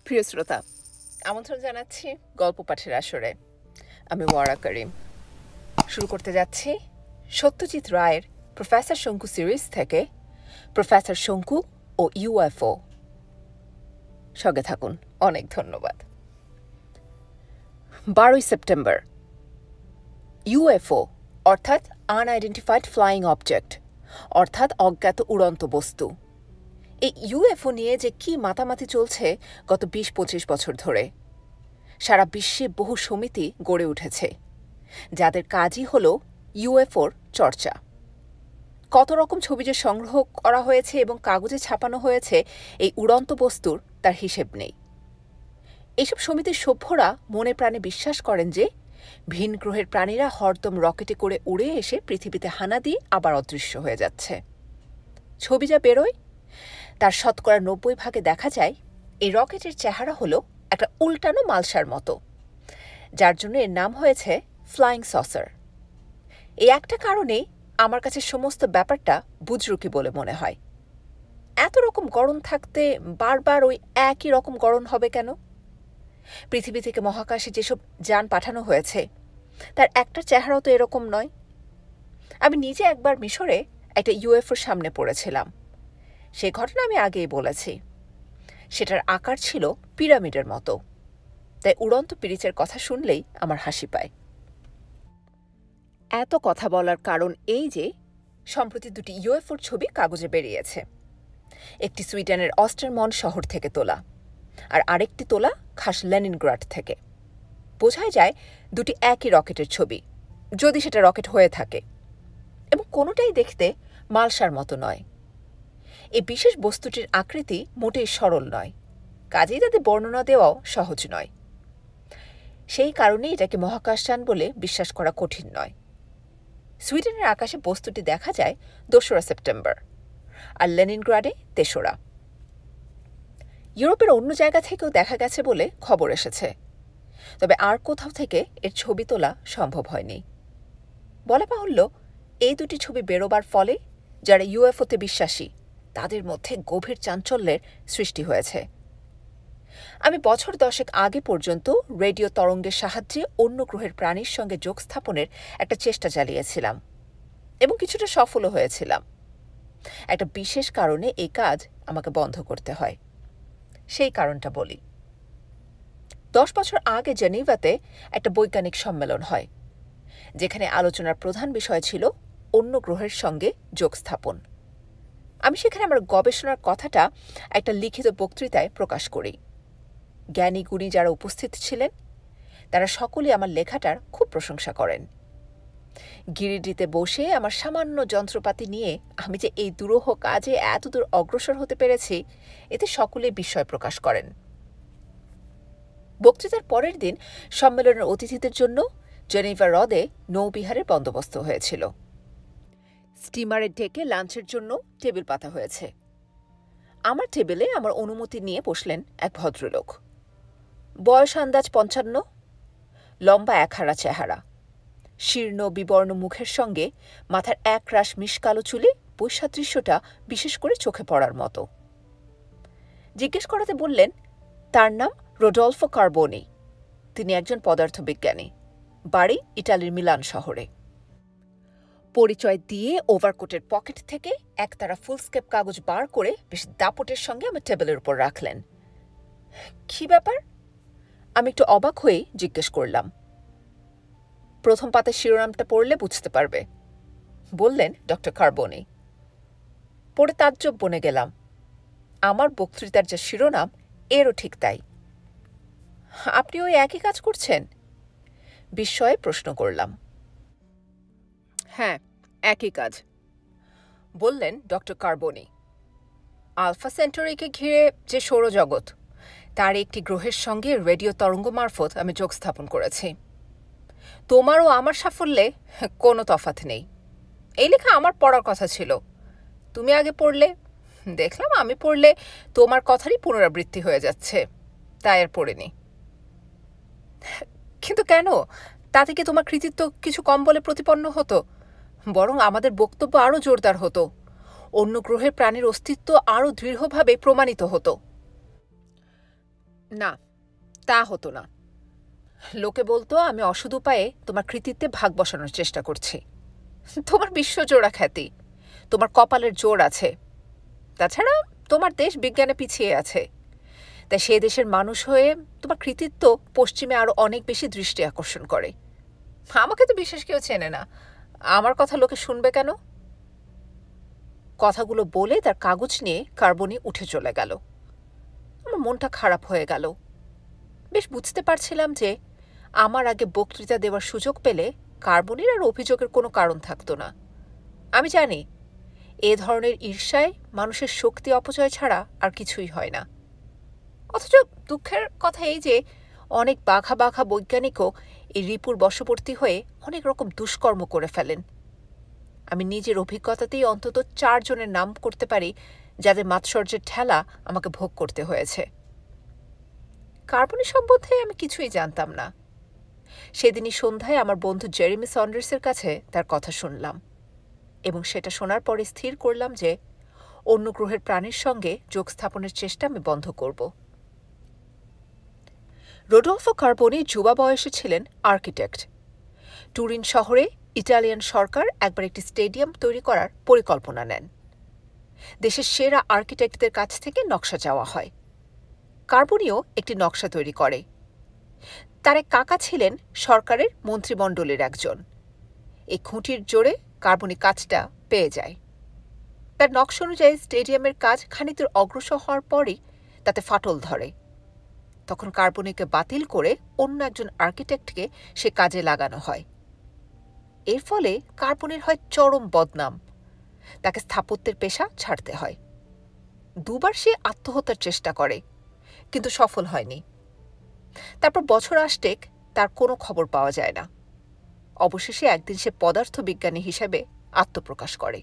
প্রিয় শ্রোতা, আমন্ত্রণ জানাচ্ছি গল্প পাঠের আসরে। আমি ওয়ারা করিম। শুরু করতে যাচ্ছি সত্যজিৎ রায়ের প্রফেসর শঙ্কু সিরিজ থেকে প্রফেসর শঙ্কু ও ইউএফও। সঙ্গে থাকুন। অনেক ধন্যবাদ। 12 সেপ্টেম্বর। ইউএফও অর্থাৎ আনআইডেন্টিফাইড ফ্লাইং অবজেক্ট, অর্থাৎ অজ্ঞাত উড়ন্ত বস্তু। এই ইউএফও নিয়ে যে কি মাতামাতি চলছে গত 20-25 বছর ধরে। সারা বিশ্বে বহু সমিতি গড়ে উঠেছে যাদের কাজই হল ইউএফওর চর্চা। কত রকম ছবি যে সংগ্রহ করা হয়েছে এবং কাগজে ছাপানো হয়েছে এই উড়ন্ত বস্তুর তার হিসেব নেই। এইসব সমিতির সভ্যরা মনে প্রাণে বিশ্বাস করেন যে ভিন গ্রহের প্রাণীরা হরদম রকেটে করে উড়ে এসে পৃথিবীতে হানা দিয়ে আবার অদৃশ্য হয়ে যাচ্ছে। ছবি যা বেরোয় তার 90% দেখা যায় এই রকেটের চেহারা হলো একটা উল্টানো মালসার মতো, যার জন্য এর নাম হয়েছে ফ্লাইং সসার। এই একটা কারণেই আমার কাছে সমস্ত ব্যাপারটা বুজরুকি বলে মনে হয়। এত রকম গড়ন থাকতে বারবার ওই একই রকম গড়ন হবে কেন? পৃথিবী থেকে মহাকাশে যেসব যান পাঠানো হয়েছে তার একটা চেহারাও তো এরকম নয়। আমি নিজে একবার মিশরে একটা ইউএফওর সামনে পড়েছিলাম। সে ঘটনা আমি আগেই বলেছি। সেটার আকার ছিল পিরামিডের মতো, তাই উড়ন্ত পিরিচের কথা শুনলেই আমার হাসি পায়। এত কথা বলার কারণ এই যে সম্প্রতি দুটি ইউএফওর ছবি কাগজে বেরিয়েছে। একটি সুইডেনের অস্টারমন শহর থেকে তোলা, আর আরেকটি তোলা খাস লেনিনগ্রাড থেকে। বোঝাই যায় দুটি একই রকেটের ছবি, যদি সেটা রকেট হয়ে থাকে, এবং কোনোটাই দেখতে মালসার মতো নয়। এই বিশেষ বস্তুটির আকৃতি মোটেই সরল নয়, কাজেই তাদের বর্ণনা দেওয়াও সহজ নয়। সেই কারণেই এটাকে মহাকাশযান বলে বিশ্বাস করা কঠিন নয়। সুইডেনের আকাশে বস্তুটি দেখা যায় 2 সেপ্টেম্বর, আর লেনিনগ্রাডে 3। ইউরোপের অন্য জায়গা থেকেও দেখা গেছে বলে খবর এসেছে, তবে আর কোথাও থেকে এর ছবি তোলা সম্ভব হয়নি। বলা বাহুল্য, এই দুটি ছবি বেরোবার ফলে যারা ইউএফওতে বিশ্বাসী তাদের মধ্যে গভীর চাঞ্চল্যের সৃষ্টি হয়েছে। আমি বছর 10 আগে পর্যন্ত রেডিও তরঙ্গের সাহায্যে অন্য গ্রহের প্রাণীর সঙ্গে যোগ স্থাপনের একটা চেষ্টা চালিয়েছিলাম এবং কিছুটা সফলও হয়েছিলাম। একটা বিশেষ কারণে এই কাজ আমাকে বন্ধ করতে হয়। সেই কারণটা বলি। 10 বছর আগে জেনিভাতে একটা বৈজ্ঞানিক সম্মেলন হয়, যেখানে আলোচনার প্রধান বিষয় ছিল অন্য গ্রহের সঙ্গে যোগ স্থাপন। আমি সেখানে আমার গবেষণার কথাটা একটা লিখিত বক্তৃতায় প্রকাশ করি। জ্ঞানী গুণী যারা উপস্থিত ছিলেন তারা সকলেই আমার লেখাটার খুব প্রশংসা করেন। গিরিডিতে বসে আমার সামান্য যন্ত্রপাতি নিয়ে আমি যে এই দুরূহ কাজে এতদূর অগ্রসর হতে পেরেছি, এতে সকলেই বিস্ময় প্রকাশ করেন। বক্তৃতার পরের দিন সম্মেলনের অতিথিদের জন্য জেনেভা হ্রদে নৌবিহারের বন্দোবস্ত হয়েছিল। স্টিমারে ডেকে লাঞ্চের জন্য টেবিল পাতা হয়েছে। আমার টেবিলে আমার অনুমতি নিয়ে বসলেন এক ভদ্রলোক। বয়স আন্দাজ 55, লম্বা একহারা চেহারা, শীর্ণ বিবর্ণ মুখের সঙ্গে মাথার একরাশ মিশকালো চুলে বৈসাদৃশ্যটা বিশেষ করে চোখে পড়ার মতো। জিজ্ঞেস করাতে বললেন তার নাম রোডলফো কার্বোনি। তিনি একজন পদার্থবিজ্ঞানী, বাড়ি ইটালির মিলান শহরে। পরিচয় দিয়ে ওভারকোটের পকেট থেকে একতারা ফুলস্কেপ কাগজ বার করে বেশ দাপটের সঙ্গে আমার টেবিলের উপর রাখলেন। কি ব্যাপার? আমি একটু অবাক হয়ে জিজ্ঞেস করলাম। প্রথম পাতার শিরোনামটা পড়লে বুঝতে পারবে, বললেন ডক্টর কার্বোনি। পড়ে তাজ্জব বনে গেলাম। আমার বক্তৃতার যা শিরোনাম, এরও ঠিক তাই। আপনি ওই একই কাজ করছেন? বিস্ময়ে প্রশ্ন করলাম। হ্যাঁ, একই কাজ, বললেন ডক্টর কার্বোনি। আলফা সেন্টারিকে ঘিরে যে সৌরজগৎ, তার একটি গ্রহের সঙ্গে রেডিও তরঙ্গ মারফত আমি যোগ স্থাপন করেছি। তোমার ও আমার সাফল্যে কোনো তফাৎ নেই। এই লেখা আমার পড়ার কথা ছিল, তুমি আগে পড়লে। দেখলাম আমি পড়লে তোমার কথারই পুনরাবৃত্তি হয়ে যাচ্ছে, তাই আর পড়িনি। কিন্তু কেন? তাতে কি তোমার কৃতিত্ব কিছু কম বলে প্রতিপন্ন হতো? বরং আমাদের বক্তব্য আরও জোরদার হতো, অন্য গ্রহের প্রাণীর অস্তিত্ব আরও দৃঢ়ভাবে প্রমাণিত হতো। না, তা হতো না। লোকে বলতো আমি অসৎ উপায়ে তোমার কৃতিত্বে ভাগ বসানোর চেষ্টা করছি। তোমার বিশ্বজোড়া খ্যাতি, তোমার কপালের জোর আছে। তাছাড়া তোমার দেশ বিজ্ঞানে পিছিয়ে আছে, তাই সে দেশের মানুষ হয়ে তোমার কৃতিত্ব পশ্চিমে আরো অনেক বেশি দৃষ্টি আকর্ষণ করে। আমাকে তো বিশেষ কেউ চেনে না, আমার কথা লোকে শুনবে কেন? কথাগুলো বলে তার কাগজ নিয়ে কার্বনি উঠে চলে গেল। আমার মনটা খারাপ হয়ে গেল। বেশ বুঝতে পারছিলাম যে আমার আগে বক্তৃতা দেওয়ার সুযোগ পেলে কার্বনির আর অভিযোগের কোনো কারণ থাকতো না। আমি জানি এ ধরনের ঈর্ষায় মানুষের শক্তি অপচয় ছাড়া আর কিছুই হয় না। অথচ দুঃখের কথা এই যে অনেক বাঘা বাঘা বৈজ্ঞানিকও এই রিপুর বশবর্তী হয়ে অনেক রকম দুষ্কর্ম করে ফেলেন। আমি নিজের অভিজ্ঞতাতেই অন্তত 4 জনের নাম করতে পারি যাদের মাৎসর্যের ঠেলা আমাকে ভোগ করতে হয়েছে। কার্বনি সম্বন্ধে আমি কিছুই জানতাম না। সেদিনই সন্ধ্যায় আমার বন্ধু জেরেমি সন্ডার্সের কাছে তার কথা শুনলাম, এবং সেটা শোনার পরে স্থির করলাম যে অন্য গ্রহের প্রাণীর সঙ্গে যোগ স্থাপনের চেষ্টা আমি বন্ধ করব। রোডলফো কার্বনি যুবা বয়সে ছিলেন আর্কিটেক্ট। টুরিন শহরে ইটালিয়ান সরকার একবার একটি স্টেডিয়াম তৈরি করার পরিকল্পনা নেন। দেশের সেরা আর্কিটেক্টদের কাছ থেকে নকশা চাওয়া হয়। কার্বনিও একটি নকশা তৈরি করে। তার এক কাকা ছিলেন সরকারের মন্ত্রিমণ্ডলের একজন। এই খুঁটির জোরে কার্বনি কাজটা পেয়ে যায়। তার নকশা অনুযায়ী স্টেডিয়ামের কাজ খানিকদূর অগ্রসর হওয়ার পরই তাতে ফাটল ধরে। তখন কার্বনিকে বাতিল করে অন্য একজন আর্কিটেক্টকে সে কাজে লাগানো হয়। এর ফলে কার্বনির হয় চরম বদনাম। তাকে স্থাপত্যের পেশা ছাড়তে হয়। 2 বার সে আত্মহত্যার চেষ্টা করে, কিন্তু সফল হয়নি। তারপর বছর আষ্টেক তার কোনো খবর পাওয়া যায় না। অবশেষে একদিন সে পদার্থবিজ্ঞানী হিসেবে আত্মপ্রকাশ করে।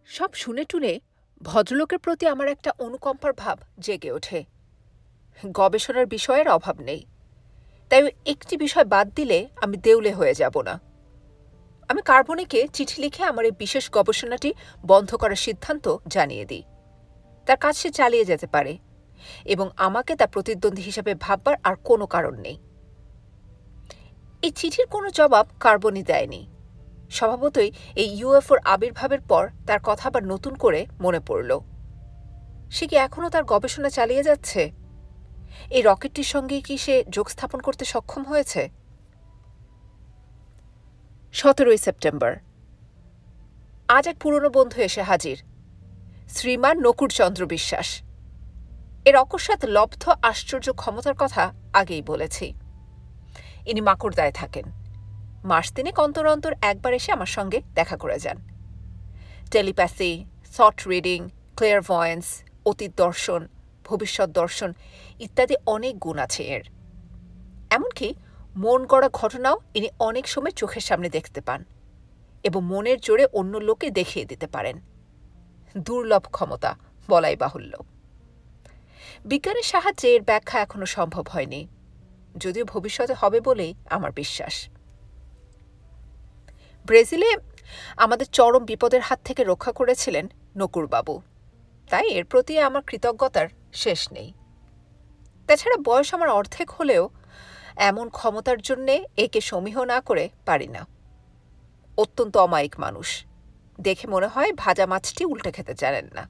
সব শুনে টুনে ভদ্রলোকের প্রতি আমার একটা অনুকম্পার ভাব জেগে ওঠে। গবেষণার বিষয়ের অভাব নেই, তাই একটি বিষয় বাদ দিলে আমি দেউলে হয়ে যাব না। আমি কার্বনিকে চিঠি লিখে আমার এই বিশেষ গবেষণাটি বন্ধ করার সিদ্ধান্ত জানিয়ে দিই। তার কাজ সে চালিয়ে যেতে পারে, এবং আমাকে তার প্রতিদ্বন্দ্বী হিসেবে ভাববার আর কোনো কারণ নেই। এই চিঠির কোনো জবাব কার্বনি দেয়নি। স্বভাবতই এই ইউএফওর আবির্ভাবের পর তার কথা আবার নতুন করে মনে পড়ল। সে কি এখনও তার গবেষণা চালিয়ে যাচ্ছে? এই রকেটটির সঙ্গে কি সে যোগ স্থাপন করতে সক্ষম হয়েছে? 17 সেপ্টেম্বর। আজ এক পুরনো বন্ধু এসে হাজির, শ্রীমান নকুড়চন্দ্র বিশ্বাস। এর অকস্মাৎ লব্ধ আশ্চর্য ক্ষমতার কথা আগেই বলেছি। ইনি মাকড়দায় থাকেন। মাস তিনেক অন্তর অন্তর একবার এসে আমার সঙ্গে দেখা করে যান। টেলিপ্যাথি, থট রিডিং, ক্লেয়ারভয়েন্স, অতীত দর্শন, ভবিষ্যৎ দর্শন ইত্যাদি অনেক গুণ আছে এর। এমনকি মন গড়া ঘটনাও ইনি অনেক সময় চোখের সামনে দেখতে পান এবং মনের জোরে অন্য লোকে দেখিয়ে দিতে পারেন। দুর্লভ ক্ষমতা বলাই বাহুল্য। বিজ্ঞানের সাহায্যে এর ব্যাখ্যা এখনো সম্ভব হয়নি, যদিও ভবিষ্যতে হবে বলেই আমার বিশ্বাস। ব্রাজিলে আমাদের চরম বিপদের হাত থেকে রক্ষা করেছিলেন নকুড়বাবু, তাই এর প্রতি আমার কৃতজ্ঞতার শেষ নেই। তাছাড়া বয়স আমার অর্ধেক হলেও এমন ক্ষমতার জন্যে একে সমীহ না করে পারি না। অত্যন্ত অমায়িক মানুষ, দেখে মনে হয় ভাজা মাছটি উল্টে খেতে জানেন না।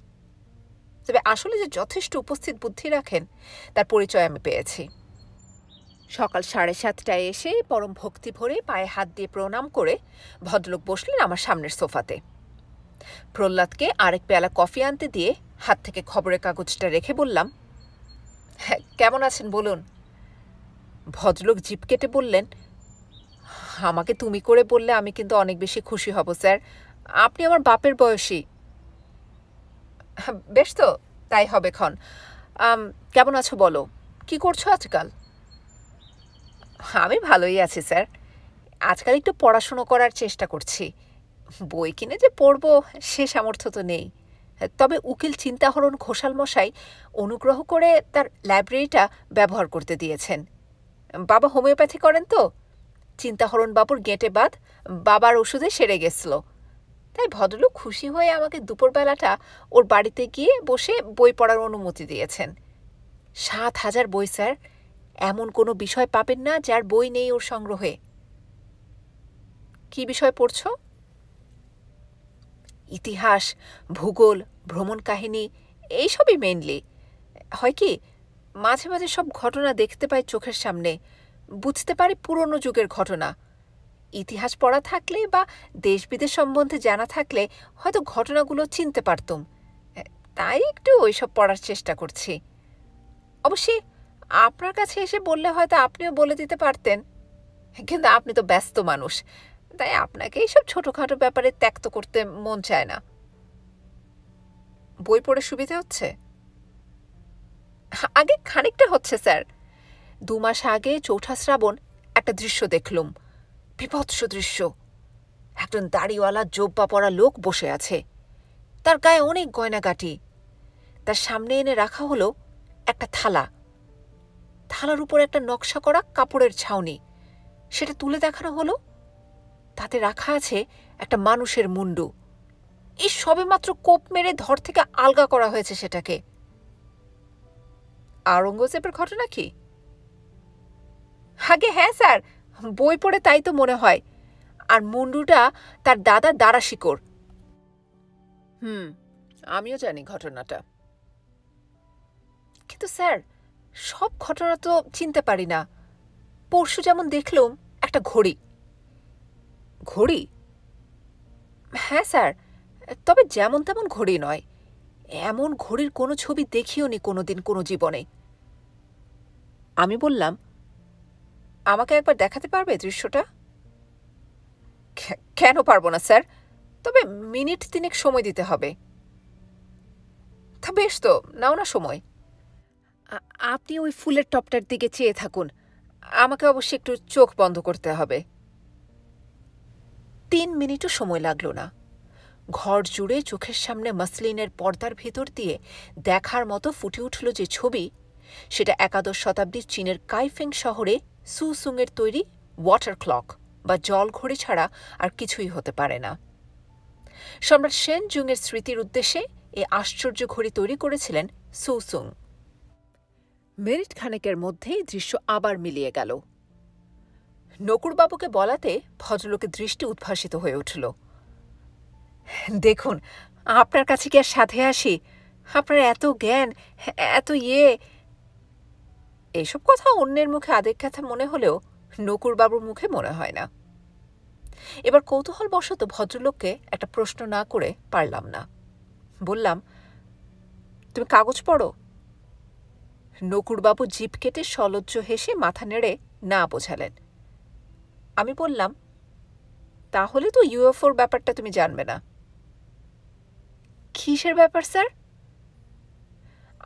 তবে আসলে যে যথেষ্ট উপস্থিত বুদ্ধি রাখেন তার পরিচয় আমি পেয়েছি। সকাল 7:30টায় এসে পরম ভক্তি ভরে পায়ে হাত দিয়ে প্রণাম করে ভদ্রলোক বসলেন আমার সামনের সোফাতে। প্রহ্লাদকে আরেক পেয়ালা কফি আনতে দিয়ে হাত থেকে খবরের কাগজটা রেখে বললাম, হ্যাঁ, কেমন আছেন বলুন। ভদ্রলোক জিভ কেটে বললেন, আমাকে তুমি করে বললে আমি কিন্তু অনেক বেশি খুশি হব স্যার, আপনি আমার বাপের বয়সী। বেশ তো, তাই হবে ক্ষণ। কেমন আছো বলো, কি করছো আজকাল? আমি ভালোই আছি স্যার, আজকাল একটু পড়াশুনো করার চেষ্টা করছি। বই কিনে যে পড়ব সে সামর্থ্য তো নেই, তবে উকিল চিন্তাহরণ ঘোষাল মশাই অনুগ্রহ করে তার লাইব্রেরিটা ব্যবহার করতে দিয়েছেন। বাবা হোমিওপ্যাথি করেন তো, চিন্তাহরণ বাবুর গেঁটে বাদ বাবার ওষুধে সেরে গেছিল, তাই ভদ্রলোক খুশি হয়ে আমাকে দুপুরবেলাটা ওর বাড়িতে গিয়ে বসে বই পড়ার অনুমতি দিয়েছেন। 7,000 বই স্যার। এমন কোনো বিষয় পাবেন না যার বই নেই ওর সংগ্রহে। কি বিষয় পড়ছ? ইতিহাস, ভূগোল, ভ্রমণ কাহিনী, এইসবই মেইনলি। হয় কি, মাঝে মাঝে সব ঘটনা দেখতে পাই চোখের সামনে, বুঝতে পারি পুরনো যুগের ঘটনা। ইতিহাস পড়া থাকলে বা দেশ বিদেশ সম্বন্ধে জানা থাকলে হয়তো ঘটনাগুলো চিনতে পারতুম। তাই একটু ওইসব পড়ার চেষ্টা করছি। অবশ্যই আপনার কাছে এসে বললে হয়তো আপনিও বলে দিতে পারতেন, কিন্তু আপনি তো ব্যস্ত মানুষ, তাই আপনাকে এইসব ছোটখাটো ব্যাপারে ত্যাক্ত করতে মন চায় না। বই পড়ে সুবিধা হচ্ছে? আগে খানিকটা হচ্ছে স্যার। 2 মাস আগে চৌঠা শ্রাবণ একটা দৃশ্য দেখলুম, বিভৎস দৃশ্য। একজন দাড়িওয়ালা জোব্বা পরা লোক বসে আছে, তার গায়ে অনেক গয়নাগাটি। তার সামনে এনে রাখা হলো একটা থালা, থালার উপর একটা নকশা করা কাপড়ের ছাউনি। সেটা তুলে দেখানো হলো, তাতে রাখা আছে একটা মানুষের মুন্ডু। এই সবেমাত্র কোপ মেরে ধর থেকে আলগা করা হয়েছে সেটাকে। আওরঙ্গজেবের ঘটনা কি? আগে হ্যাঁ স্যার, বই পড়ে তাই তো মনে হয়। আর মুন্ডুটা তার দাদা দারাশিকোর। আমিও জানি ঘটনাটা। কিন্তু স্যার, সব ঘটনা তো চিনতে পারি না। পরশু যেমন দেখলুম একটা ঘড়ি। ঘড়ি? হ্যাঁ স্যার, তবে যেমন তেমন ঘড়ি নয়। এমন ঘড়ির কোনো ছবি দেখিও নি কোনোদিন কোনো জীবনে। আমি বললাম, আমাকে একবার দেখাতে পারবে দৃশ্যটা? কেন পারবো না স্যার, তবে মিনিট 3 সময় দিতে হবে। তা বেশ তো, নাও না সময়। আপনি ওই ফুলের টপটার দিকে চেয়ে থাকুন, আমাকে অবশ্যই একটু চোখ বন্ধ করতে হবে। 3 মিনিটও সময় লাগলো না। ঘর জুড়ে চোখের সামনে মসলিনের পর্দার ভেতর দিয়ে দেখার মতো ফুটে উঠল যে ছবি, সেটা 11শ শতাব্দীর চীনের কাইফেং শহরে সুসুংয়ের তৈরি ওয়াটার ক্লক বা জল ঘড়ি ছাড়া আর কিছুই হতে পারে না। সম্রাট সেন জুংয়ের স্মৃতির উদ্দেশ্যে এই আশ্চর্য ঘড়ি তৈরি করেছিলেন সুসুং। মিনিট খানেকের মধ্যেই দৃশ্য আবার মিলিয়ে গেল। নকুরবাবুকে বলাতে ভদ্রলোকের দৃষ্টি উদ্ভাসিত হয়ে উঠল। দেখুন, আপনার কাছে কি আর সাধে আসি? আপনার এত জ্ঞান, এত এসব কথা অন্যের মুখে আদেক কথা মনে হলেও নকুরবাবুর মুখে মনে হয় না। এবার কৌতূহলবশত ভদ্রলোককে একটা প্রশ্ন না করে পারলাম না। বললাম, তুমি কাগজ পড়ো? নকুরবাবু জিভ কেটে সলজ্জ হেসে মাথা নেড়ে না বোঝালেন। আমি বললাম, তাহলে তো ইউএফওর ব্যাপারটা তুমি জানবে না। কিসের ব্যাপার স্যার?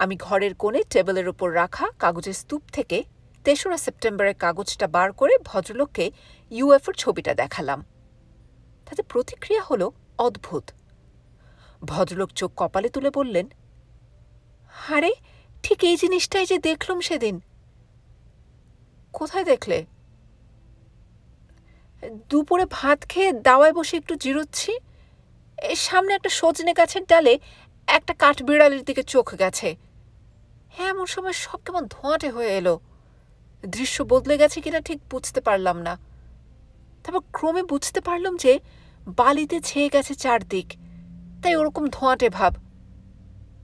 আমি ঘরের কোণে টেবিলের উপর রাখা কাগজের স্তূপ থেকে 3রা সেপ্টেম্বরের কাগজটা বার করে ভদ্রলোককে ইউএফওর ছবিটা দেখালাম। তাতে প্রতিক্রিয়া হলো অদ্ভুত। ভদ্রলোক চোখ কপালে তুলে বললেন, আরে ঠিক এই জিনিসটাই যে দেখলুম সেদিন। কোথায় দেখলে? দুপুরে ভাত খেয়ে দাওয়ায় বসে একটু জিরোচ্ছি, এর সামনে একটা সজনে গাছের ডালে একটা কাঠবিড়ালির দিকে চোখ গেছে। এমন সময় সব কেমন ধোঁয়াটে হয়ে এলো। দৃশ্য বদলে গেছে কিনা ঠিক বুঝতে পারলাম না। তারপর ক্রমে বুঝতে পারলাম যে বালিতে ছেয়ে গেছে চারদিক, তাই ওরকম ধোঁয়াটে ভাব।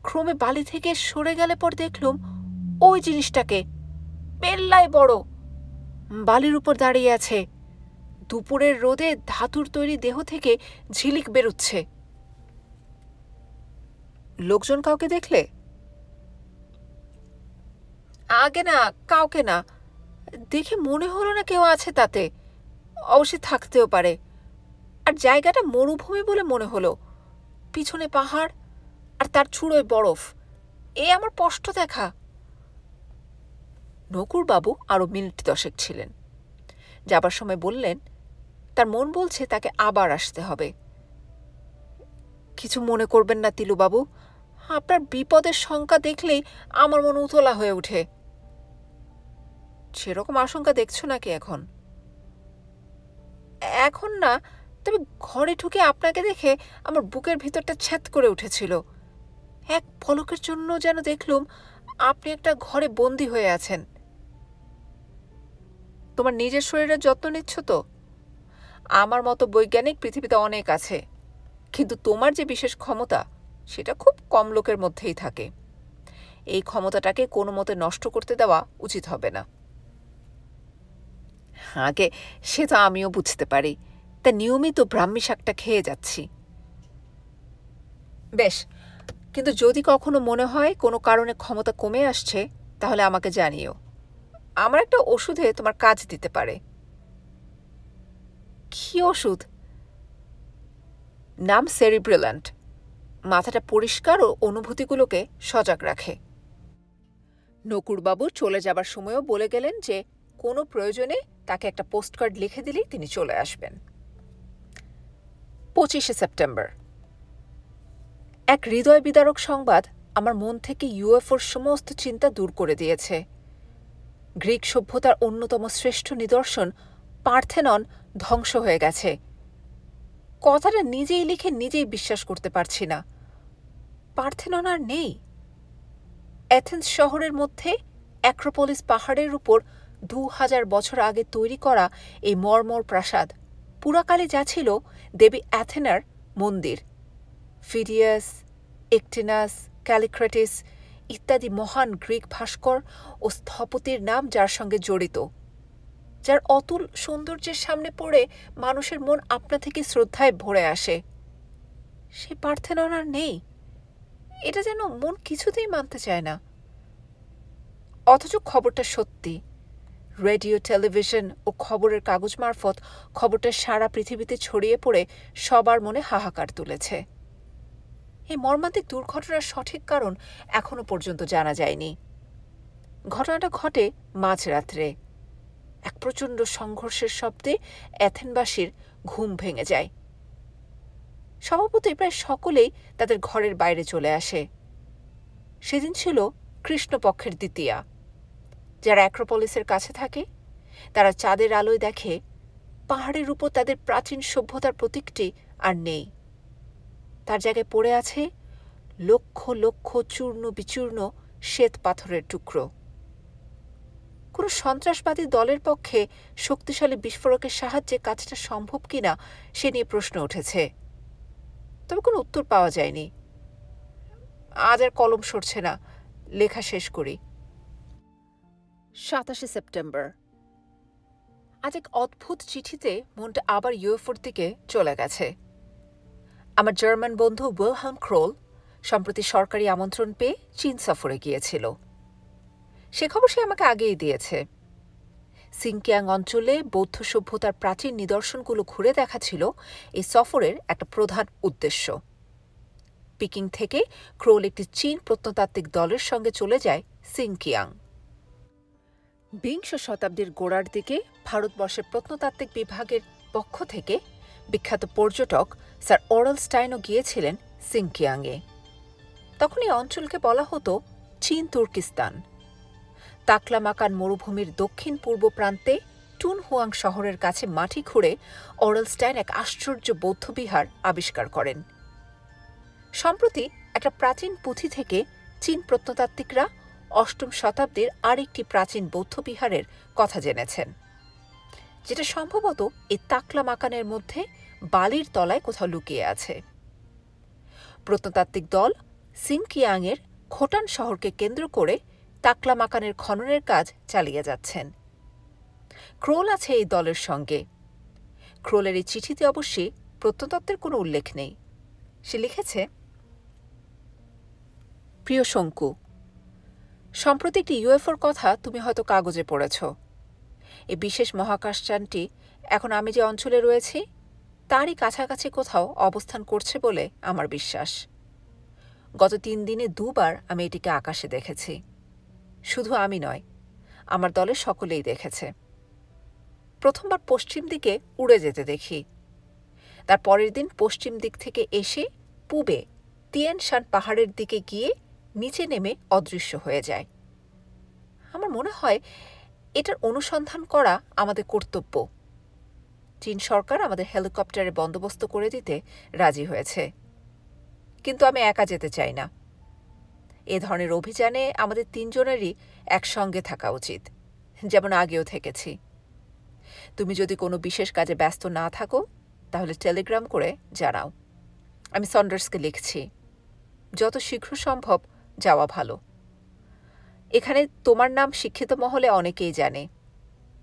ক্রমে বালি থেকে সরে গেলে পর দেখলুম ওই জিনিসটাকে, পেল্লায় বড়, বালির উপর দাঁড়িয়ে আছে। দুপুরের রোদে ধাতুর তৈরি দেহ থেকে ঝিলিক বেরুচ্ছে। লোকজন কাউকে দেখলে? আগে না, কাউকে না। দেখে মনে হলো না কেউ আছে তাতে, অবশ্যই থাকতেও পারে। আর জায়গাটা মরুভূমি বলে মনে হলো। পিছনে পাহাড় আর তার চূড়োয় বরফ। এ আমার স্পষ্ট দেখা। নকুরবাবু আরো মিনিট 10 ছিলেন। যাবার সময় বললেন, তার মন বলছে তাকে আবার আসতে হবে। কিছু মনে করবেন না তিলুবাবু, আপনার বিপদের শঙ্কা দেখলেই আমার মন উতলা হয়ে ওঠে। সেরকম আশঙ্কা দেখছো নাকি এখন? এখন না, তবে ঘরে ঢুকে আপনাকে দেখে আমার বুকের ভিতরটা ছ্যাদ করে উঠেছিল। এক পলকের জন্য যেন দেখলুম আপনি একটা ঘরে বন্দী হয়ে আছেন। তোমার নিজের শরীরের যত্ন নিচ্ছ তো? আমার মতো বৈজ্ঞানিক পৃথিবীতে অনেক আছে, কিন্তু তোমার যে বিশেষ ক্ষমতা সেটা খুব কম লোকের মধ্যেই থাকে। এই ক্ষমতাটাকে কোনো মতে নষ্ট করতে দেওয়া উচিত হবে না। আগে সে তো আমিও বুঝতে পারি, তা নিয়মিত ব্রাহ্মী শাকটা খেয়ে যাচ্ছি। বেশ, কিন্তু যদি কখনো মনে হয় কোনো কারণে ক্ষমতা কমে আসছে, তাহলে আমাকে জানিও। আমার একটা ওষুধে তোমার কাজ দিতে পারে। কি ওষুধ? নাম সেরিব্রিল্যান্ট। মাথাটা পরিষ্কার ও অনুভূতিগুলোকে সজাগ রাখে। নকুরবাবু চলে যাবার সময়ও বলে গেলেন যে কোনো প্রয়োজনে তাকে একটা পোস্টকার্ড লিখে দিলেই তিনি চলে আসবেন। 25শে সেপ্টেম্বর। এক হৃদয় বিদারক সংবাদ আমার মন থেকে ইউএফওর সমস্ত চিন্তা দূর করে দিয়েছে। গ্রিক সভ্যতার অন্যতম শ্রেষ্ঠ নিদর্শন পার্থেনন ধ্বংস হয়ে গেছে। কথাটা নিজেই লিখে নিজেই বিশ্বাস করতে পারছি না। পার্থেনন আর নেই। অ্যাথেন্স শহরের মধ্যে অ্যাক্রোপোলিস পাহাড়ের উপর 2000 বছর আগে তৈরি করা এই মর্মর প্রাসাদ পুরাকালে যা ছিল দেবী অ্যাথেনার মন্দির। ফিডিয়াস, একটিনাস, ক্যালিক্রেটিস ইত্যাদি মহান গ্রিক ভাস্কর ও স্থপতির নাম যার সঙ্গে জড়িত, যার অতুল সৌন্দর্যের সামনে পড়ে মানুষের মন আপনা থেকে শ্রদ্ধায় ভরে আসে, সে পার্থেনন আর নেই। এটা যেন মন কিছুতেই মানতে চায় না। অথচ খবরটা সত্যি। রেডিও, টেলিভিশন ও খবরের কাগজ মারফত খবরটা সারা পৃথিবীতে ছড়িয়ে পড়ে সবার মনে হাহাকার তুলেছে। এই মর্মান্তিক দুর্ঘটনার সঠিক কারণ এখনো পর্যন্ত জানা যায়নি। ঘটনাটা ঘটে মাঝরাত্রে। এক প্রচণ্ড সংঘর্ষের শব্দে অ্যাথেনবাসীর ঘুম ভেঙে যায়। স্বভাবতই প্রায় সকলেই তাদের ঘরের বাইরে চলে আসে। সেদিন ছিল কৃষ্ণপক্ষের দ্বিতীয়া। যারা অ্যাক্রোপলিসের কাছে থাকে তারা চাঁদের আলোয় দেখে পাহাড়ের উপর তাদের প্রাচীন সভ্যতার প্রতীকটি আর নেই। তার জায়গায় পড়ে আছে লক্ষ লক্ষ চূর্ণ বিচূর্ণ শ্বেত পাথরের টুকরো। কোনো সন্ত্রাসবাদী দলের পক্ষে শক্তিশালী বিস্ফোরকের সাহায্যে কাজটা সম্ভব কিনা সে নিয়ে প্রশ্ন উঠেছে, তবে কোনো উত্তর পাওয়া যায়নি। আজ আর কলম সরছে না, লেখা শেষ করি। 27শে সেপ্টেম্বর। আজ এক অদ্ভুত চিঠিতে মনটা আবার ইউএফওর দিকে চলে গেছে। আমার জার্মান বন্ধু উইলহেম ক্রোল সম্প্রতি সরকারি আমন্ত্রণ পেয়ে চীন সফরে গিয়েছিল। সে খবর সে আমাকে আগেই দিয়েছে। সিংকিয়াং অঞ্চলে বৌদ্ধ সভ্যতার প্রাচীন নিদর্শনগুলো ঘুরে দেখা ছিল এই সফরের একটা প্রধান উদ্দেশ্য। পিকিং থেকে ক্রোল একটি চীন প্রত্নতাত্ত্বিক দলের সঙ্গে চলে যায় সিংকিয়াং। বিংশ শতাব্দীর গোড়ার দিকে ভারতবর্ষের প্রত্নতাত্ত্বিক বিভাগের পক্ষ থেকে বিখ্যাত পর্যটক স্যার ওরালস্টাইনও গিয়েছিলেন সিংকিয়াংয়ে। তখন এই অঞ্চলকে বলা হতো চীন তুর্কিস্তান। তাকলামাকান মরুভূমির দক্ষিণ পূর্ব প্রান্তে টুনহুয়াং শহরের কাছে মাটি খুঁড়ে ওরালস্টাইন এক আশ্চর্য বৌদ্ধবিহার আবিষ্কার করেন। সম্প্রতি একটা প্রাচীন পুঁথি থেকে চীন প্রত্নতাত্ত্বিকরা 8ম শতাব্দীর আরেকটি প্রাচীন বৌদ্ধবিহারের কথা জেনেছেন, যেটা সম্ভবত এই তাকলামাকানের মধ্যে বালির তলায় কোথাও লুকিয়ে আছে। প্রত্নতাত্ত্বিক দল সিংকিয়াংয়ের খোটান শহরকে কেন্দ্র করে তাকলামাকানের খননের কাজ চালিয়ে যাচ্ছেন। ক্রোল আছে এই দলের সঙ্গে। ক্রোলের এই চিঠিতে অবশ্যই প্রত্নতত্ত্বের কোনো উল্লেখ নেই। সে লিখেছে, প্রিয় শঙ্কু, সম্প্রতি একটি ইউএফওর কথা তুমি হয়তো কাগজে পড়েছ। এই বিশেষ মহাকাশযানটি এখন আমি যে অঞ্চলে রয়েছি তারই কাছাকাছি কোথাও অবস্থান করছে বলে আমার বিশ্বাস। গত 3 দিনে 2 বার আমি এটিকে আকাশে দেখেছি। শুধু আমি নয়, আমার দলের সকলেই দেখেছে। প্রথমবার পশ্চিম দিকে উড়ে যেতে দেখি, তার পরের দিন পশ্চিম দিক থেকে এসে পূবে তিয়ানশান পাহাড়ের দিকে গিয়ে নিচে নেমে অদৃশ্য হয়ে যায়। আমার মনে হয় এটার অনুসন্ধান করা আমাদের কর্তব্য। চীন সরকার আমাদের হেলিকপ্টারে বন্দোবস্ত করে দিতে রাজি হয়েছে, কিন্তু আমি একা যেতে চাই না। এ ধরনের অভিযানে আমাদের তিনজনেরই একসঙ্গে থাকা উচিত, যেমন আগেও থেকেছি। তুমি যদি কোনো বিশেষ কাজে ব্যস্ত না থাকো তাহলে টেলিগ্রাম করে জানাও। আমি সন্ডার্সকে লিখছি। যত শীঘ্র সম্ভব যাওয়া ভালো। এখানে তোমার নাম শিক্ষিত মহলে অনেকেই জানে।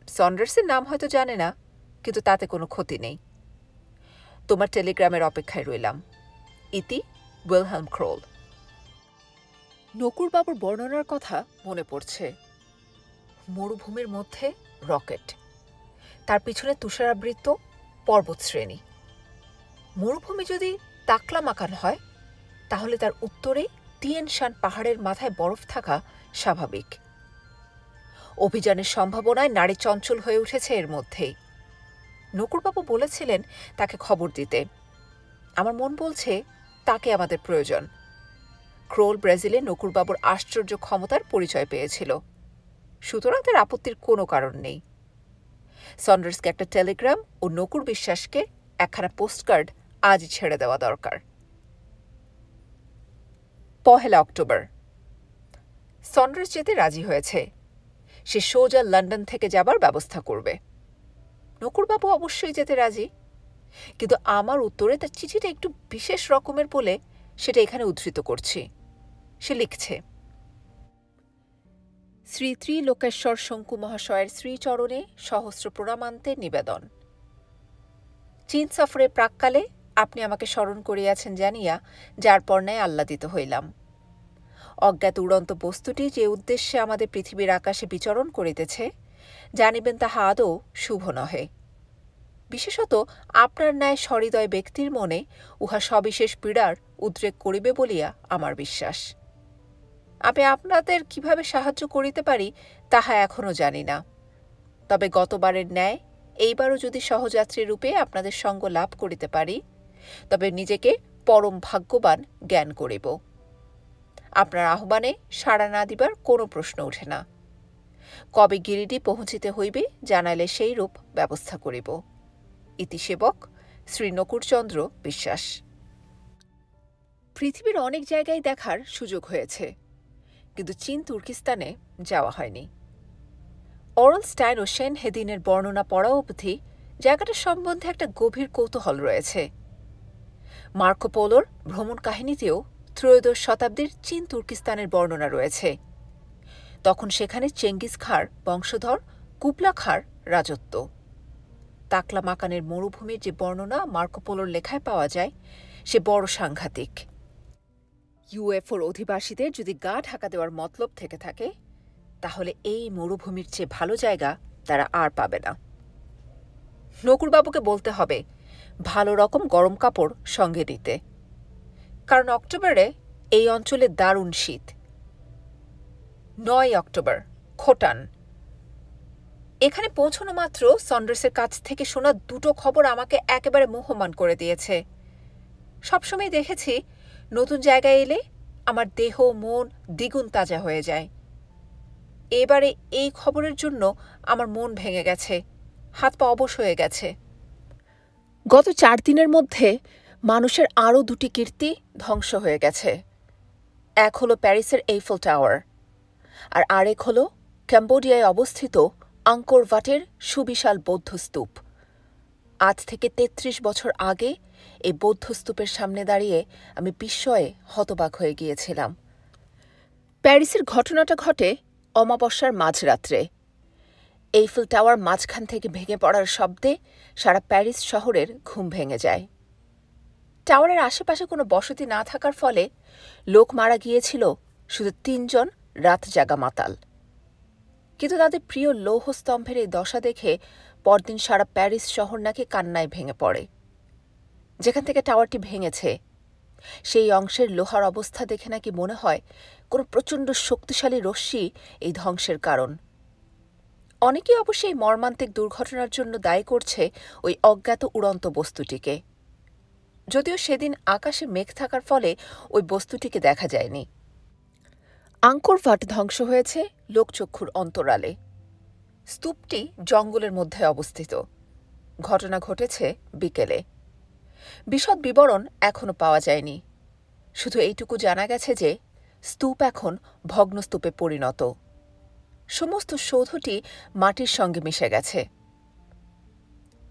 সন্ডার্সের নাম হয়তো জানে না, কিন্তু তাতে কোনো ক্ষতি নেই। তোমার টেলিগ্রামের অপেক্ষায় রইলাম। ইতি, উইলহেলম ক্রোল। নকুরবাবুর বর্ণনার কথা মনে পড়ছে। মরুভূমির মধ্যে রকেট, তার পিছনে তুষারাবৃত পর্বতশ্রেণী। মরুভূমি যদি তাকলামাকান হয় তাহলে তার উত্তরে তিয়েন শান পাহাড়ের মাথায় বরফ থাকা স্বাভাবিক। অভিযানের সম্ভাবনায় নারী চঞ্চল হয়ে উঠেছে এর মধ্যেই। নকুরবাবু বলেছিলেন তাকে খবর দিতে। আমার মন বলছে তাকে আমাদের প্রয়োজন। ক্রোল ব্রাজিলে নকুরবাবুর আশ্চর্য ক্ষমতার পরিচয় পেয়েছিল, সুতরাং তার আপত্তির কোনো কারণ নেই। সন্ডার্সকে একটা টেলিগ্রাম ও নকুর বিশ্বাসকে একখানা পোস্টকার্ড আজই ছেড়ে দেওয়া দরকার। 1 অক্টোবর। সন্ডার্স যেতে রাজি হয়েছে। সে সোজা লন্ডন থেকে যাবার ব্যবস্থা করবে। নকুরবাবু অবশ্যই যেতে রাজি, কিন্তু আমার উত্তরে তার চিঠিটা একটু বিশেষ রকমের বলে সেটা এখানে উদ্ধৃত করছি। সে লিখছে, শ্রী ত্রিলোকেশ্বর শঙ্কু মহাশয়ের শ্রীচরণে সহস্র প্রণামান্তে নিবেদন। চীন সফরে প্রাক্কালে আপনি আমাকে স্মরণ করিয়াছেন জানিয়া যার পর্ণায় আহ্লাদিত হইলাম। অজ্ঞাত উড়ন্ত বস্তুটি যে উদ্দেশ্যে আমাদের পৃথিবীর আকাশে বিচরণ করিতেছে জানিবেন তাহা আদৌ শুভ নহে। বিশেষত আপনার ন্যায় সহৃদয় ব্যক্তির মনে উহা সবিশেষ পীড়ার উদ্রেক করিবে বলিয়া আমার বিশ্বাস। আমি আপনাদের কিভাবে সাহায্য করিতে পারি তাহা এখনও জানি না, তবে গতবারের ন্যায় এইবারও যদি সহযাত্রী রূপে আপনাদের সঙ্গ লাভ করিতে পারি তবে নিজেকে পরম ভাগ্যবান জ্ঞান করিব। আপনার আহ্বানে সাড়া না দিবার কোনো প্রশ্ন ওঠে না। কবে গিরিডি পৌঁছিতে হইবে জানাইলে সেই রূপ ব্যবস্থা করিব। ইতিসেবক শ্রী নকুরচন্দ্র বিশ্বাস। পৃথিবীর অনেক জায়গায় দেখার সুযোগ হয়েছে, কিন্তু চীন তুর্কিস্তানে যাওয়া হয়নি। অরল স্টাইন ও শেন হেদিনের বর্ণনা পড়া অবধি জায়গাটা সম্বন্ধে একটা গভীর কৌতূহল রয়েছে। মার্কো পোলোর ভ্রমণ কাহিনীতেও ত্রয়োদশ শতাব্দীর চীন তুর্কিস্তানের বর্ণনা রয়েছে। তখন সেখানে চেঙ্গিস খাঁর বংশধর কুবলা খাঁর রাজত্ব। তাকলামাকানের মরুভূমির যে বর্ণনা মার্কো পোলোর লেখায় পাওয়া যায় সে বড় সাংঘাতিক। ইউএফওর অধিবাসীদের যদি গা ঢাকা দেওয়ার মতলব থেকে থাকে তাহলে এই মরুভূমির চেয়ে ভালো জায়গা তারা আর পাবে না। নকুরবাবুকে বলতে হবে ভালো রকম গরম কাপড় সঙ্গে নিতে, কারণ অক্টোবরে এই অঞ্চলে দারুণ শীত। 9 অক্টোবর, খোটান। এখানে পৌঁছানো মাত্র সন্ডার্সের কাছ থেকে শোনা দুটো খবর আমাকে একেবারে মোহমান করে দিয়েছে। সবসময় দেখেছি নতুন জায়গায় এলে আমার দেহ মন দ্বিগুণ তাজা হয়ে যায়। এবারে এই খবরের জন্য আমার মন ভেঙে গেছে, হাত পা অবশ হয়ে গেছে। গত 4 দিনের মধ্যে মানুষের আরও 2টি কীর্তি ধ্বংস হয়ে গেছে। এক হলো প্যারিসের এইফেল টাওয়ার, আর আরেক হলো ক্যাম্বোডিয়ায় অবস্থিত আঙ্কোর ভাটের সুবিশাল বৌদ্ধস্তূপ। আজ থেকে 33 বছর আগে এই বৌদ্ধস্তূপের সামনে দাঁড়িয়ে আমি বিস্ময়ে হতবাক হয়ে গিয়েছিলাম। প্যারিসের ঘটনাটা ঘটে অমাবস্যার মাঝরাত্রে। এইফেল টাওয়ার মাঝখান থেকে ভেঙে পড়ার শব্দে সারা প্যারিস শহরের ঘুম ভেঙে যায়। টাওয়ারের আশেপাশে কোনো বসতি না থাকার ফলে লোক মারা গিয়েছিল শুধু 3 জন রাত জাগা মাতাল। কিন্তু তাদের প্রিয় লৌহস্তম্ভের এই দশা দেখে পরদিন সারা প্যারিস শহর নাকি কান্নায় ভেঙে পড়ে। যেখান থেকে টাওয়ারটি ভেঙেছে সেই অংশের লোহার অবস্থা দেখে নাকি মনে হয় কোনো প্রচণ্ড শক্তিশালী রশ্মি এই ধ্বংসের কারণ। অনেকেই অবশ্যই মর্মান্তিক দুর্ঘটনার জন্য দায়ী করছে ওই অজ্ঞাত উড়ন্ত বস্তুটিকে, যদিও সেদিন আকাশে মেঘ থাকার ফলে ওই বস্তুটিকে দেখা যায়নি। আঙ্কোর ভাট ধ্বংস হয়েছে লোকচক্ষুর অন্তরালে। স্তূপটি জঙ্গলের মধ্যে অবস্থিত। ঘটনা ঘটেছে বিকেলে। বিশদ বিবরণ এখনও পাওয়া যায়নি, শুধু এইটুকু জানা গেছে যে স্তূপ এখন ভগ্নস্তূপে পরিণত। সমস্ত সৌধটি মাটির সঙ্গে মিশে গেছে।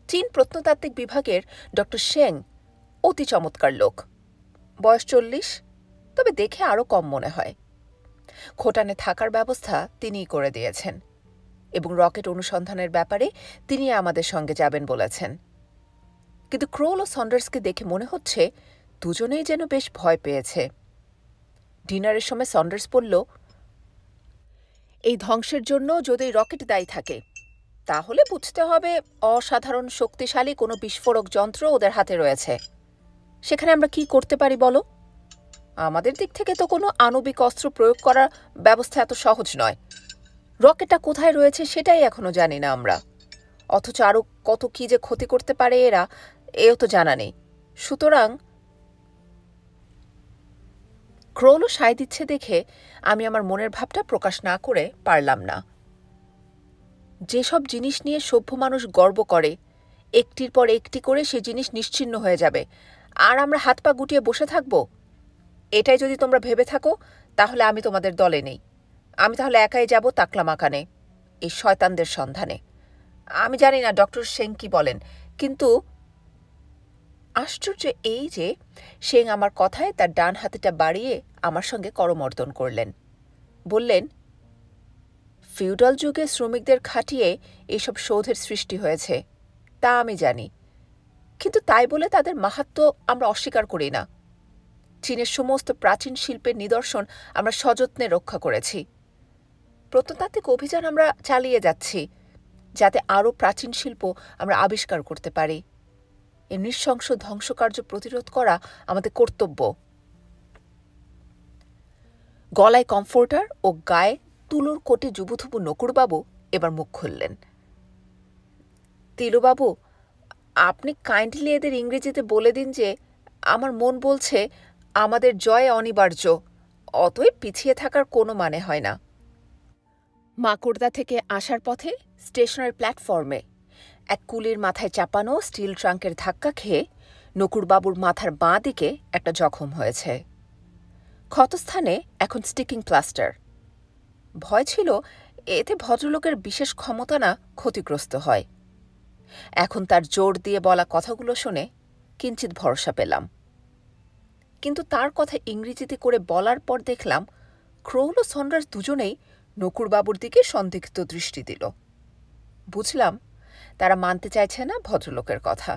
চীন প্রত্নতাত্ত্বিক বিভাগের ডক্টর শেং অতি চমৎকার লোক। বয়স 40, তবে দেখে আরও কম মনে হয়। খোটানে থাকার ব্যবস্থা তিনিই করে দিয়েছেন এবং রকেট অনুসন্ধানের ব্যাপারে তিনি আমাদের সঙ্গে যাবেন বলেছেন। কিন্তু ক্রোল ও সন্ডার্সকে দেখে মনে হচ্ছে দুজনেই যেন বেশ ভয় পেয়েছে। ডিনারের সময় সন্ডার্স বলল, এই ধ্বংসের জন্য যদি রকেট দায়ী থাকে তাহলে বুঝতে হবে অসাধারণ শক্তিশালী কোনো বিস্ফোরক যন্ত্র ওদের হাতে রয়েছে। সেখানে আমরা কি করতে পারি বলো? আমাদের দিক থেকে তো কোনো আণবিক অস্ত্র প্রয়োগ করার ব্যবস্থা এত সহজ নয়। রকেটটা কোথায় রয়েছে সেটাই এখনো জানি না আমরা, অথচ আরও কত কি যে ক্ষতি করতে পারে এও তো জানা নেই। সুতরাং ক্রোলও সায় দিচ্ছে দেখে আমি আমার মনের ভাবটা প্রকাশ না করে পারলাম না। যেসব জিনিস নিয়ে সভ্য মানুষ গর্ব করে, একটির পর একটি করে সে জিনিস নিশ্চিহ্ন হয়ে যাবে, আর আমরা হাত পা গুটিয়ে বসে থাকব? এটাই যদি তোমরা ভেবে থাকো তাহলে আমি তোমাদের দলে নেই। আমি তাহলে একাই যাব তাকলামাকানে, এই শয়তানদের সন্ধানে। আমি জানি না ডক্টর সেং কি বলেন, কিন্তু আশ্চর্য এই যে সেং আমার কথায় তার ডান হাতিটা বাড়িয়ে আমার সঙ্গে করমর্দন করলেন। বললেন, ফিউডাল যুগে শ্রমিকদের খাটিয়ে এইসব সৌধের সৃষ্টি হয়েছে, তা আমি জানি, কিন্তু তাই বলে তাদের মাহাত্ম্য আমরা অস্বীকার করি না। চীনের সমস্ত প্রাচীন শিল্পের নিদর্শন আমরা সযত্নে রক্ষা করেছি। প্রত্নতাত্ত্বিক অভিযান আমরা চালিয়ে যাচ্ছি যাতে আরও প্রাচীন শিল্প আমরা আবিষ্কার করতে পারি। এই নৃশংস ধ্বংসকার্য প্রতিরোধ করা আমাদের কর্তব্য। গলায় কমফোর্টার ও গায়ে তুলোর কোটে জুবুথুবু নকুরবাবু এবার মুখ খুললেন। তিলুবাবু, আপনি কাইন্ডলি এদের ইংরেজিতে বলে দিন যে আমার মন বলছে আমাদের জয় অনিবার্য, অতএব পিছিয়ে থাকার কোনো মানে হয় না। মাকুড়দা থেকে আসার পথে স্টেশনের প্ল্যাটফর্মে এক কুলির মাথায় চাপানো স্টিল ট্রাঙ্কের ধাক্কা খেয়ে নকুরবাবুর মাথার বাঁ দিকে একটা জখম হয়েছে। ক্ষতস্থানে এখন স্টিকিং প্লাস্টার। ভয় ছিল এতে ভদ্রলোকের বিশেষ ক্ষমতা না ক্ষতিগ্রস্ত হয়। এখন তার জোর দিয়ে বলা কথাগুলো শুনে কিঞ্চিত ভরসা পেলাম, কিন্তু তার কথা ইংরেজিতে করে বলার পর দেখলাম ক্রোল ও সন্ডার্স দুজনেই নকুরবাবুর দিকে সন্দিগ্ধ দৃষ্টি দিল। বুঝলাম তারা মানতে চাইছে না ভদ্রলোকের কথা।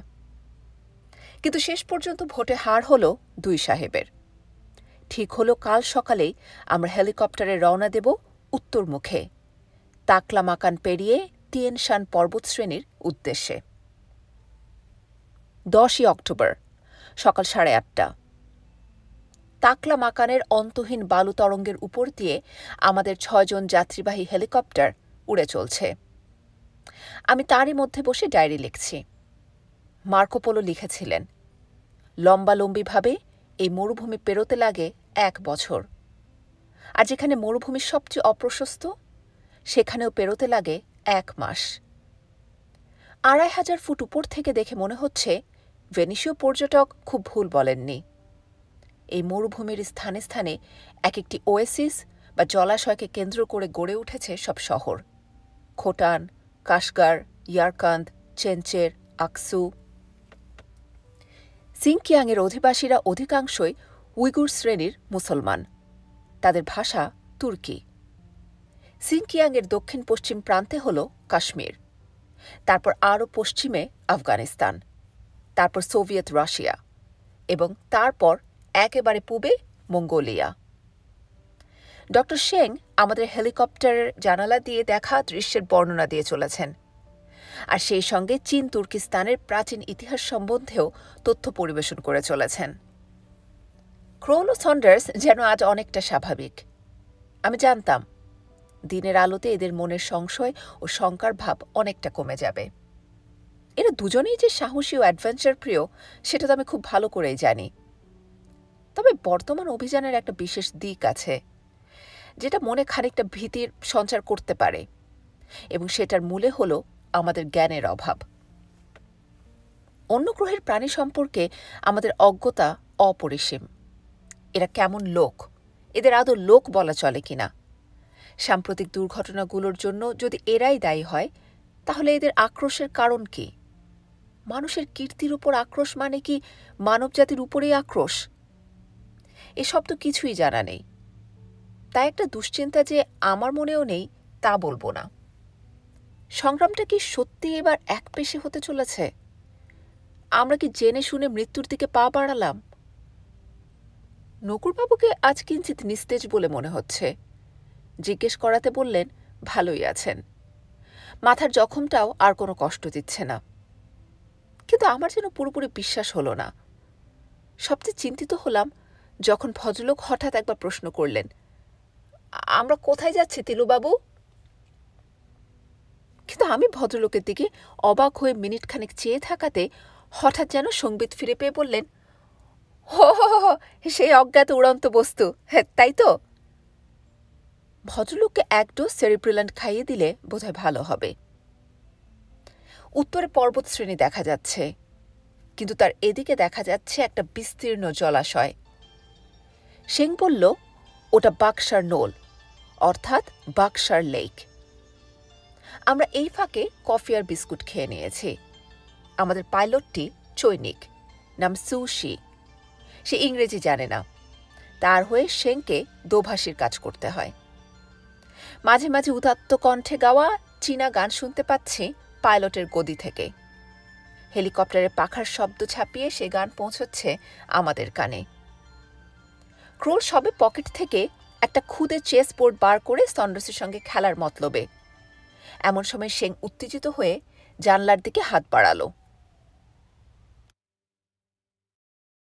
কিন্তু শেষ পর্যন্ত ভোটে হার হল দুই সাহেবের। ঠিক হলো কাল সকালেই আমরা হেলিকপ্টারে রওনা দেব উত্তরমুখে, তাকলামাকান পেরিয়ে টিয়েনশান পর্বতশ্রেণীর উদ্দেশ্যে। 10ই অক্টোবর সকাল 8:30। তাকলামাকানের অন্তহীন বালু তরঙ্গের উপর দিয়ে আমাদের 6 জন যাত্রীবাহী হেলিকপ্টার উড়ে চলছে। আমি তারই মধ্যে বসে ডায়েরি লিখছি। মার্কো পোলো লিখেছিলেন, লম্বালম্বিভাবে এই মরুভূমি পেরোতে লাগে 1 বছর, আর যেখানে মরুভূমি সবচেয়ে অপ্রশস্ত সেখানেও পেরোতে লাগে 1 মাস। 2500 ফুট উপর থেকে দেখে মনে হচ্ছে ভেনিসীয় পর্যটক খুব ভুল বলেননি। এই মরুভূমির স্থানে স্থানে এক একটি ওয়েসিস বা জলাশয়কে কেন্দ্র করে গড়ে উঠেছে সব শহর: খোটান, কাশগার, ইয়ারকান্দ, চেনচের, আকসু। সিংকিয়াংয়ের অধিবাসীরা অধিকাংশই উইগুর শ্রেণীর মুসলমান। তাদের ভাষা তুর্কি। সিংকিয়াংয়ের দক্ষিণ পশ্চিম প্রান্তে হল কাশ্মীর, তারপর আরও পশ্চিমে আফগানিস্তান, তারপর সোভিয়েত রাশিয়া এবং তারপর একেবারে পূবে মঙ্গোলিয়া। ডক্টর শেং আমাদের হেলিকপ্টারের জানালা দিয়ে দেখা দৃশ্যের বর্ণনা দিয়ে চলেছেন, আর সেই সঙ্গে চীন তুর্কিস্তানের প্রাচীন ইতিহাস সম্বন্ধেও তথ্য পরিবেশন করে চলেছেন। ক্রোল ও সন্ডার্স যেন আজ অনেকটা স্বাভাবিক। আমি জানতাম দিনের আলোতে এদের মনের সংশয় ও শঙ্কার ভাব অনেকটা কমে যাবে। এরা দুজনেই যে সাহসী ও অ্যাডভেঞ্চার প্রিয় সেটা তো আমি খুব ভালো করেই জানি। তবে বর্তমান অভিযানের একটা বিশেষ দিক আছে যেটা মনে খানিকটা ভীতির সঞ্চার করতে পারে, এবং সেটার মূলে হল আমাদের জ্ঞানের অভাব। অন্য গ্রহের প্রাণী সম্পর্কে আমাদের অজ্ঞতা অপরিসীম। এরা কেমন লোক, এদের আদৌ লোক বলা চলে কিনা। সাম্প্রতিক দুর্ঘটনাগুলোর জন্য যদি এরাই দায়ী হয়, তাহলে এদের আক্রোশের কারণ কি? মানুষের কীর্তির উপর আক্রোশ মানে কি মানবজাতির উপরেই আক্রোশ? এসব তো কিছুই জানা নেই। তাই একটা দুশ্চিন্তা যে আমার মনেও নেই তা বলবো না। সংগ্রামটা কি সত্যি এবার একপেশে হতে চলেছে? আমরা কি জেনে শুনে মৃত্যুর দিকে পা বাড়ালাম? নকুরবাবুকে আজ কিঞ্চিত নিস্তেজ বলে মনে হচ্ছে। জিজ্ঞেস করাতে বললেন, ভালোই আছেন। মাথার জখমটাও আর কোনো কষ্ট দিচ্ছে না। কিন্তু আমার যেন পুরোপুরি বিশ্বাস হলো না। সবচেয়ে চিন্তিত হলাম যখন ভদ্রলোক হঠাৎ একবার প্রশ্ন করলেন, আমরা কোথায় যাচ্ছি তিলুবাবু? কিন্তু আমি ভদ্রলোকের দিকে অবাক হয়ে মিনিটখানেক চেয়ে থাকাতে হঠাৎ যেন সংবিত ফিরে পেয়ে বললেন, হো হো হো, সেই অজ্ঞাত উড়ন্ত বস্তু, হ্যাঁ তাই তো? ভদ্রলোককে এক ডোজ সেরিপ্রিল্যান্ট খাইয়ে দিলে বোধহয় ভালো হবে। উত্তরে পর্বত শ্রেণী দেখা যাচ্ছে, কিন্তু তার এদিকে দেখা যাচ্ছে একটা বিস্তীর্ণ জলাশয়। সেং বলল, ওটা বাক্সার নোল, অর্থাৎ বাক্সার লেক। আমরা এই ফাঁকে কফি আর বিস্কুট খেয়ে নিয়েছি। আমাদের পাইলটটি চৈনিক, নাম সুশি। সে ইংরেজি জানে না। তার হয়ে সেংকে দোভাষীর কাজ করতে হয়। মাঝে মাঝে উদাত্ত কণ্ঠে গাওয়া চীনা গান শুনতে পাচ্ছি পাইলটের গদি থেকে। হেলিকপ্টারের পাখার শব্দ ছাপিয়ে সে গান পৌঁছচ্ছে আমাদের কানে। ক্রোল সবে পকেট থেকে একটা খুদে চেস বোর্ড বার করে সন্ডার্সের সঙ্গে খেলার মতলবে। এমন সময় সেং উত্তেজিত হয়ে জানলার দিকে হাত বাড়ালো।